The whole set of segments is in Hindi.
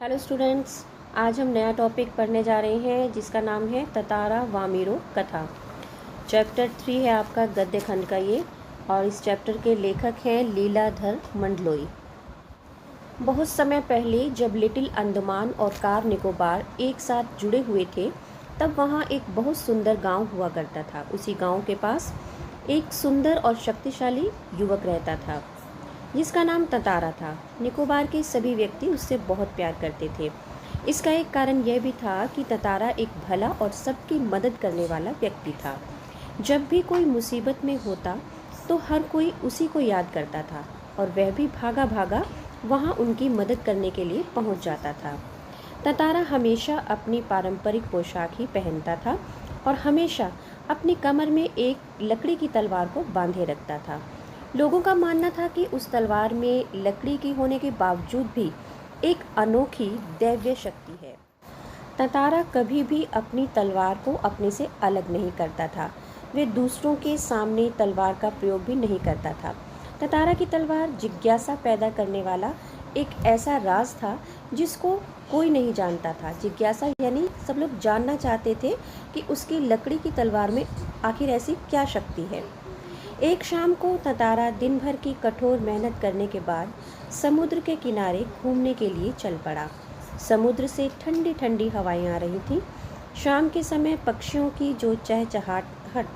हेलो स्टूडेंट्स, आज हम नया टॉपिक पढ़ने जा रहे हैं जिसका नाम है ततारा वामीरो कथा। चैप्टर 3 है आपका गद्य खंड का ये, और इस चैप्टर के लेखक हैं लीलाधर मंडलोई। बहुत समय पहले जब लिटिल अंडमान और कार निकोबार एक साथ जुड़े हुए थे, तब वहाँ एक बहुत सुंदर गांव हुआ करता था। उसी गांव के पास एक सुंदर और शक्तिशाली युवक रहता था जिसका नाम ततारा था। निकोबार के सभी व्यक्ति उससे बहुत प्यार करते थे। इसका एक कारण यह भी था कि ततारा एक भला और सबकी मदद करने वाला व्यक्ति था। जब भी कोई मुसीबत में होता तो हर कोई उसी को याद करता था और वह भी भागा भागा वहाँ उनकी मदद करने के लिए पहुँच जाता था। ततारा हमेशा अपनी पारंपरिक पोशाक ही पहनता था और हमेशा अपनी कमर में एक लकड़ी की तलवार को बांधे रखता था। लोगों का मानना था कि उस तलवार में लकड़ी की होने के बावजूद भी एक अनोखी दैवीय शक्ति है। ततारा कभी भी अपनी तलवार को अपने से अलग नहीं करता था। वे दूसरों के सामने तलवार का प्रयोग भी नहीं करता था। ततारा की तलवार जिज्ञासा पैदा करने वाला एक ऐसा राज था जिसको कोई नहीं जानता था। जिज्ञासा यानी सब लोग जानना चाहते थे कि उसकी लकड़ी की तलवार में आखिर ऐसी क्या शक्ति है। एक शाम को ततारा दिन भर की कठोर मेहनत करने के बाद समुद्र के किनारे घूमने के लिए चल पड़ा। समुद्र से ठंडी ठंडी हवाएं आ रही थीं। शाम के समय पक्षियों की जो चहचहाहट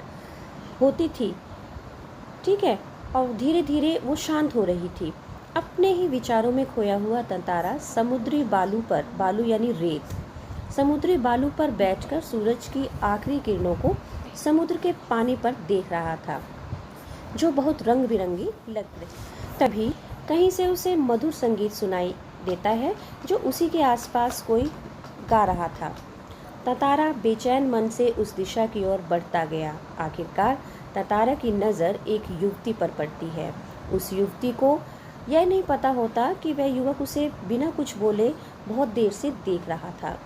होती थी, ठीक है, और धीरे धीरे वो शांत हो रही थी। अपने ही विचारों में खोया हुआ ततारा समुद्री बालू यानी रेत, समुद्री बालू पर बैठकर सूरज की आखिरी किरणों को समुद्र के पानी पर देख रहा था जो बहुत रंग बिरंगी लग रही। तभी कहीं से उसे मधुर संगीत सुनाई देता है जो उसी के आसपास कोई गा रहा था। ततारा बेचैन मन से उस दिशा की ओर बढ़ता गया। आखिरकार ततारा की नज़र एक युवती पर पड़ती है। उस युवती को यह नहीं पता होता कि वह युवक उसे बिना कुछ बोले बहुत देर से देख रहा था।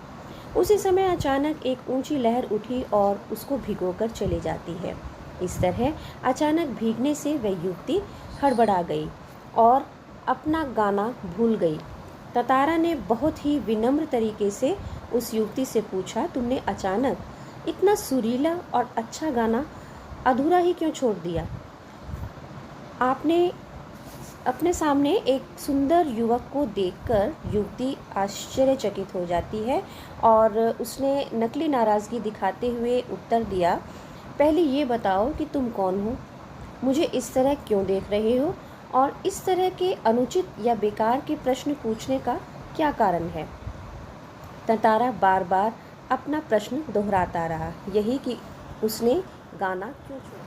उसी समय अचानक एक ऊंची लहर उठी और उसको भिगोकर चली जाती है। इस तरह अचानक भीगने से वह युवती हड़बड़ा गई और अपना गाना भूल गई। ततारा ने बहुत ही विनम्र तरीके से उस युवती से पूछा, तुमने अचानक इतना सुरीला और अच्छा गाना अधूरा ही क्यों छोड़ दिया? आपने अपने सामने एक सुंदर युवक को देखकर युवती आश्चर्यचकित हो जाती है और उसने नकली नाराज़गी दिखाते हुए उत्तर दिया, पहले ये बताओ कि तुम कौन हो, मुझे इस तरह क्यों देख रहे हो और इस तरह के अनुचित या बेकार के प्रश्न पूछने का क्या कारण है? ततारा बार बार अपना प्रश्न दोहराता रहा, यही कि उसने गाना क्यों छोड़ा।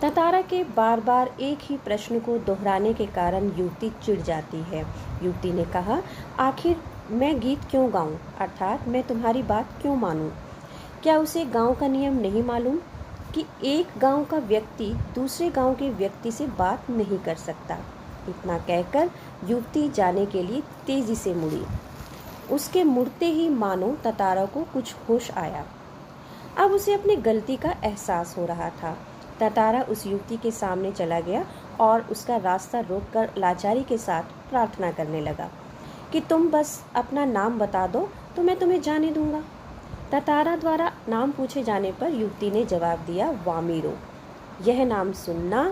ततारा के बार बार एक ही प्रश्न को दोहराने के कारण युवती चिढ़ जाती है। युवती ने कहा, आखिर मैं गीत क्यों गाऊं, अर्थात मैं तुम्हारी बात क्यों मानूं? क्या उसे गांव का नियम नहीं मालूम कि एक गांव का व्यक्ति दूसरे गांव के व्यक्ति से बात नहीं कर सकता? इतना कहकर युवती जाने के लिए तेजी से मुड़ी। उसके मुड़ते ही मानो ततारा को कुछ होश आया। अब उसे अपनी गलती का एहसास हो रहा था। ततारा उस युवती के सामने चला गया और उसका रास्ता रोककर लाचारी के साथ प्रार्थना करने लगा कि तुम बस अपना नाम बता दो तो मैं तुम्हें जाने दूंगा। ततारा द्वारा नाम पूछे जाने पर युवती ने जवाब दिया, वामीरो। यह नाम सुनना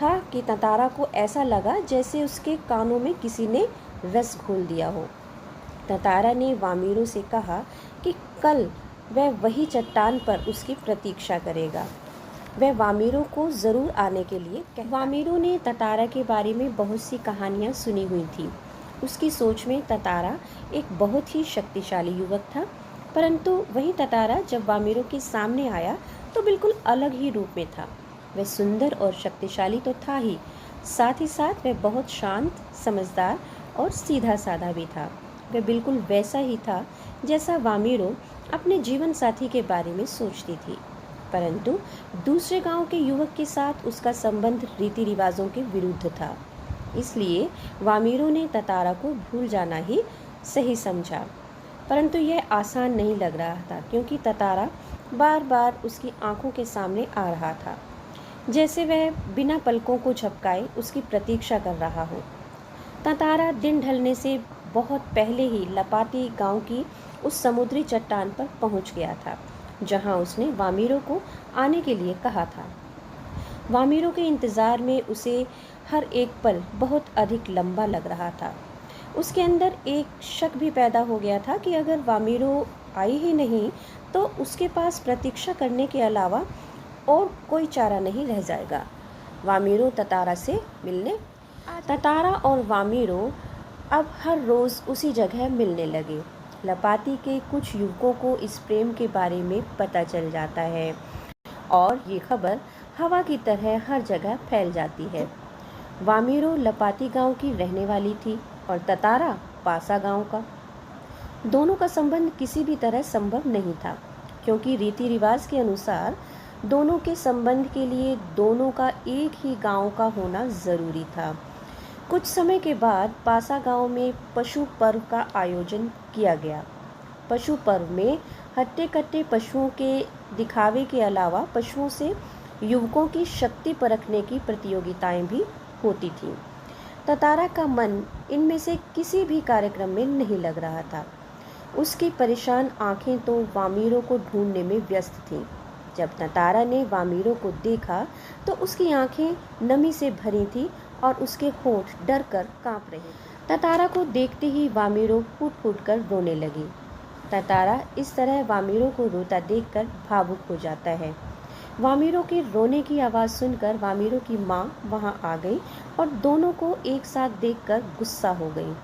था कि ततारा को ऐसा लगा जैसे उसके कानों में किसी ने रस घोल दिया हो। ततारा ने वामीरो से कहा कि कल वह वही चट्टान पर उसकी प्रतीक्षा करेगा। वह वामीरो को ज़रूर आने के लिए वामीरो ने ततारा के बारे में बहुत सी कहानियाँ सुनी हुई थी। उसकी सोच में ततारा एक बहुत ही शक्तिशाली युवक था, परंतु वही ततारा जब वामीरो के सामने आया तो बिल्कुल अलग ही रूप में था। वह सुंदर और शक्तिशाली तो था ही, साथ ही साथ वह बहुत शांत, समझदार और सीधा साधा भी था। वह बिल्कुल वैसा ही था जैसा वामीरो अपने जीवन साथी के बारे में सोचती थी, परंतु दूसरे गांव के युवक के साथ उसका संबंध रीति रिवाजों के विरुद्ध था। इसलिए वामीरो ने ततारा को भूल जाना ही सही समझा। परंतु यह आसान नहीं लग रहा था क्योंकि ततारा बार बार उसकी आंखों के सामने आ रहा था, जैसे वह बिना पलकों को झपकाए उसकी प्रतीक्षा कर रहा हो। ततारा दिन ढलने से बहुत पहले ही लपाती गांव की उस समुद्री चट्टान पर पहुंच गया था जहां उसने वामीरो को आने के लिए कहा था। वामीरो के इंतज़ार में उसे हर एक पल बहुत अधिक लंबा लग रहा था। उसके अंदर एक शक भी पैदा हो गया था कि अगर वामीरो आई ही नहीं तो उसके पास प्रतीक्षा करने के अलावा और कोई चारा नहीं रह जाएगा। वामीरो ततारा से मिलने ततारा और वामीरो अब हर रोज़ उसी जगह मिलने लगे। लपाती के कुछ युवकों को इस प्रेम के बारे में पता चल जाता है और ये खबर हवा की तरह हर जगह फैल जाती है। वामीरो लपाती गांव की रहने वाली थी और ततारा पासा गांव का। दोनों का संबंध किसी भी तरह संभव नहीं था क्योंकि रीति रिवाज के अनुसार दोनों के संबंध के लिए दोनों का एक ही गांव का होना ज़रूरी था। कुछ समय के बाद पासा गांव में पशु पर्व का आयोजन किया गया। पशु पर्व में हट्टे कट्टे पशुओं के दिखावे के अलावा पशुओं से युवकों की शक्ति परखने की प्रतियोगिताएं भी होती थीं। ततारा का मन इनमें से किसी भी कार्यक्रम में नहीं लग रहा था। उसकी परेशान आंखें तो वामीरो को ढूंढने में व्यस्त थीं। जब ततारा ने वामीरो को देखा तो उसकी आंखें नमी से भरी थीं और उसके होंठ डर कर काँप रहे। ततारा को देखते ही वामीरो फूट फूट कर रोने लगी। ततारा इस तरह वामीरो को रोता देखकर भावुक हो जाता है। वामीरो के रोने की आवाज़ सुनकर वामीरो की माँ वहाँ आ गई और दोनों को एक साथ देखकर गुस्सा हो गई।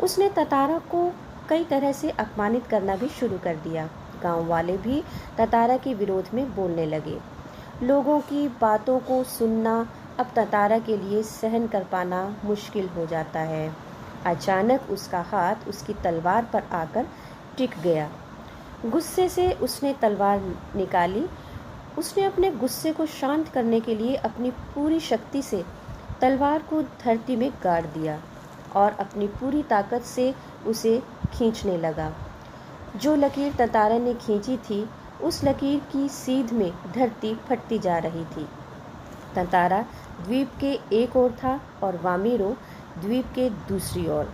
उसने ततारा को कई तरह से अपमानित करना भी शुरू कर दिया। गांव वाले भी ततारा के विरोध में बोलने लगे। लोगों की बातों को सुनना अब ततारा के लिए सहन कर पाना मुश्किल हो जाता है। अचानक उसका हाथ उसकी तलवार पर आकर टिक गया। गुस्से से उसने तलवार निकाली। उसने अपने गुस्से को शांत करने के लिए अपनी पूरी शक्ति से तलवार को धरती में गाड़ दिया और अपनी पूरी ताकत से उसे खींचने लगा। जो लकीर ततारा ने खींची थी उस लकीर की सीध में धरती फटती जा रही थी। ततारा द्वीप के एक ओर था और वामीरो द्वीप के दूसरी ओर।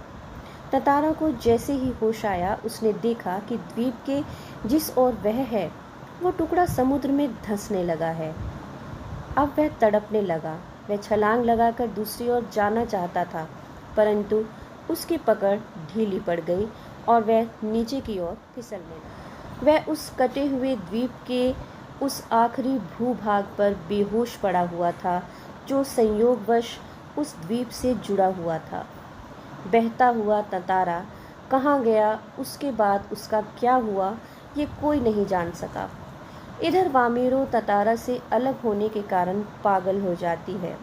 ततारा को जैसे ही होश आया उसने देखा कि द्वीप के जिस ओर वह है वो टुकड़ा समुद्र में धंसने लगा है। अब वह तड़पने लगा। वह छलांग लगाकर दूसरी ओर जाना चाहता था परंतु उसकी पकड़ ढीली पड़ गई और वह नीचे की ओर फिसलने लगा। वह उस कटे हुए द्वीप के उस आखिरी भूभाग पर बेहोश पड़ा हुआ था जो संयोगवश उस द्वीप से जुड़ा हुआ था। बहता हुआ ततारा कहाँ गया, उसके बाद उसका क्या हुआ, ये कोई नहीं जान सका। इधर वामीरो ततारा से अलग होने के कारण पागल हो जाती है।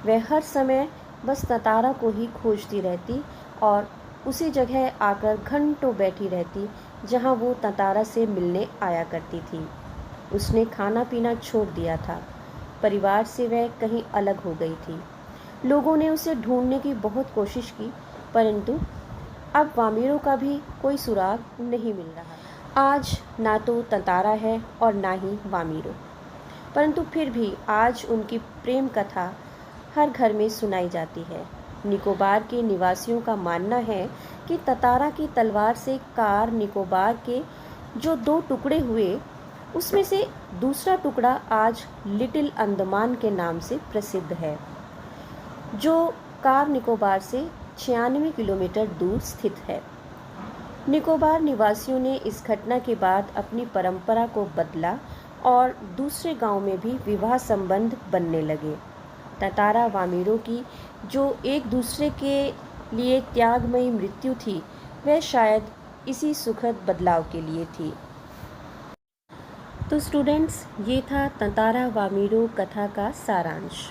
वह हर समय बस ततारा को ही खोजती रहती और उसी जगह आकर घंटों बैठी रहती जहाँ वो ततारा से मिलने आया करती थी। उसने खाना पीना छोड़ दिया था। परिवार से वह कहीं अलग हो गई थी। लोगों ने उसे ढूंढने की बहुत कोशिश की परंतु अब वामीरो का भी कोई सुराग नहीं मिल रहा। आज ना तो ततारा है और ना ही वामीरो, परंतु फिर भी आज उनकी प्रेम कथा हर घर में सुनाई जाती है। निकोबार के निवासियों का मानना है कि ततारा की तलवार से कार निकोबार के जो 2 टुकड़े हुए उसमें से दूसरा टुकड़ा आज लिटिल अंडमान के नाम से प्रसिद्ध है जो कार निकोबार से 96 किलोमीटर दूर स्थित है। निकोबार निवासियों ने इस घटना के बाद अपनी परंपरा को बदला और दूसरे गांव में भी विवाह संबंध बनने लगे। ततारा वामीरो की जो एक दूसरे के लिए त्यागमयी मृत्यु थी वह शायद इसी सुखद बदलाव के लिए थी। तो स्टूडेंट्स, ये था ततारा वामीरो कथा का सारांश।